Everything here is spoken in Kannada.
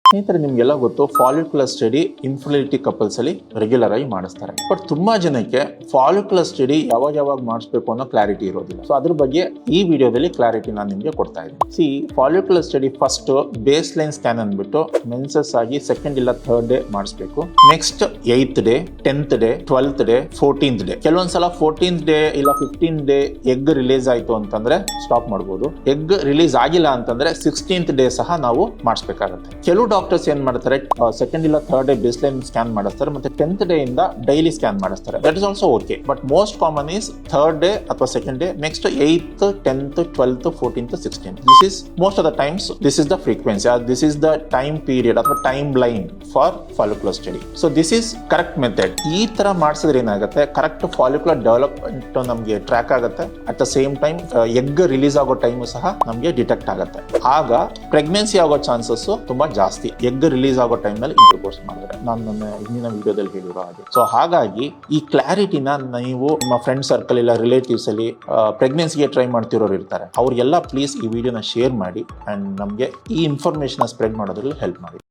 ಸ್ನೇಹಿತರೆ, ನಿಮ್ಗೆಲ್ಲ ಗೊತ್ತು ಫಾಲಿಕ್ಯುಲರ್ ಸ್ಟಡಿ ಇನ್ಫರ್ಟಿಲಿಟಿ ಕಪಲ್ಸ್ ಅಲ್ಲಿ ರೆಗ್ಯುಲರ್ ಆಗಿ ಮಾಡಿಸ್ತಾರೆ. ಬಟ್ ತುಂಬಾ ಜನಕ್ಕೆ ಫಾಲಿಕ್ಯುಲರ್ ಸ್ಟಡಿ ಯಾವಾಗ ಮಾಡಿಸ್ಬೇಕು ಅನ್ನೋ ಕ್ಲಾರಿಟಿ ಇರೋದಿಲ್ಲ. ಸೊ ಅದ್ರ ಬಗ್ಗೆ ಈ ವಿಡಿಯೋದಲ್ಲಿ ಕ್ಲಾರಿಟಿ ನಾನು ನಿಮಗೆ ಕೊಡ್ತಾ ಇದ್ದೀನಿ. Follicular study first base line scan ಅಂದ್ಬಿಟ್ಟು ಮೆನ್ಸಸ್ ಆಗಿ ಸೆಕೆಂಡ್ ಇಲ್ಲ ಥರ್ಡ್ ಡೇ ಮಾಡಿಸ್ಬೇಕು. Next 8th day, 10th day, 12th day, 14th day. ಕೆಲವೊಂದ್ಸಲ 14th ಡೇ ಇಲ್ಲ 15th ಡೇ ಎಗ್ ರಿಲೀಸ್ ಆಯ್ತು ಅಂತಂದ್ರೆ ಸ್ಟಾಪ್ ಮಾಡಬಹುದು. ಎಗ್ ರಿಲೀಸ್ ಆಗಿಲ್ಲ ಅಂತಂದ್ರೆ 16th ಡೇ ಸಹ ನಾವು ಮಾಡಿಸ್ಬೇಕಾಗತ್ತೆ. ಕೆಲವು ಡಾಕ್ಟರ್ಸ್ ಏನ್ ಮಾಡ್ತಾರೆ, ಸೆಕೆಂಡ್ ಇಲ್ಲ third day base line scan ಮಾಡಿಸ್ತಾರೆ, ಮತ್ತೆ 10th ಡೇ ಇಂದ ಡೈಲಿ ಸ್ಕ್ಯಾನ್ ಮಾಡಿಸ್ತಾರೆ. That is also okay. But most common is third day ಅಥವಾ second day, next 8th, 10th, 12th, 14th, 16th. This is most of the times this is the frequency, this is the time period ಅಥವಾ time line for follicular study. So this is correct method. ಈ ತರ ಮಾಡಿಸಿದ್ರೆ ಏನಾಗುತ್ತೆ, ಕರೆಕ್ಟ್ ಫಾಲಿಕ್ಯುಲರ್ ಡೆವಲಪ್ಮೆಂಟ್ ನಮಗೆ ಟ್ರ್ಯಾಕ್ ಆಗುತ್ತೆ. At the same time egg release ಆಗೋ ಟೈಮ್ ಸಹ ನಮಗೆ ಡಿಟೆಕ್ಟ್ ಆಗುತ್ತೆ. ಆಗ ಪ್ರೆಗ್ನೆನ್ಸಿ ಆಗೋ ಚಾನ್ಸಸ್ ತುಂಬಾ ಜಾಸ್ತಿ ಎಗ್ ರಿಲೀಸ್ ಆಗೋ ಟೈಮ್ ನಲ್ಲಿ ಇಂಟರ್ಕೋರ್ಸ್ ಮಾಡಿದ್ರೆ, ನಾನು ನನ್ನ ಹಿಂದಿನ ವಿಡಿಯೋದಲ್ಲಿ ಹೇಳಿರೋ ಹಾಗೆ. ಸೊ ಹಾಗಾಗಿ ಈ ಕ್ಲಾರಿಟಿನ ನೀವು ನಿಮ್ಮ ಫ್ರೆಂಡ್ ಸರ್ಕಲ್ ಇಲ್ಲ ರಿಲೇಟಿವ್ಸ್ ಅಲ್ಲಿ ಪ್ರೆಗ್ನೆನ್ಸಿಗೆ ಟ್ರೈ ಮಾಡ್ತಿರೋರು ಇರ್ತಾರೆ, ಅವ್ರಿಗೆಲ್ಲ ಪ್ಲೀಸ್ ಈ ವಿಡಿಯೋನ ಶೇರ್ ಮಾಡಿ ಅಂಡ್ ನಮಗೆ ಈ ಇನ್ಫಾರ್ಮೇಶನ್ ಸ್ಪ್ರೆಡ್ ಮಾಡೋದ್ರಲ್ಲಿ ಹೆಲ್ಪ್ ಮಾಡಿ.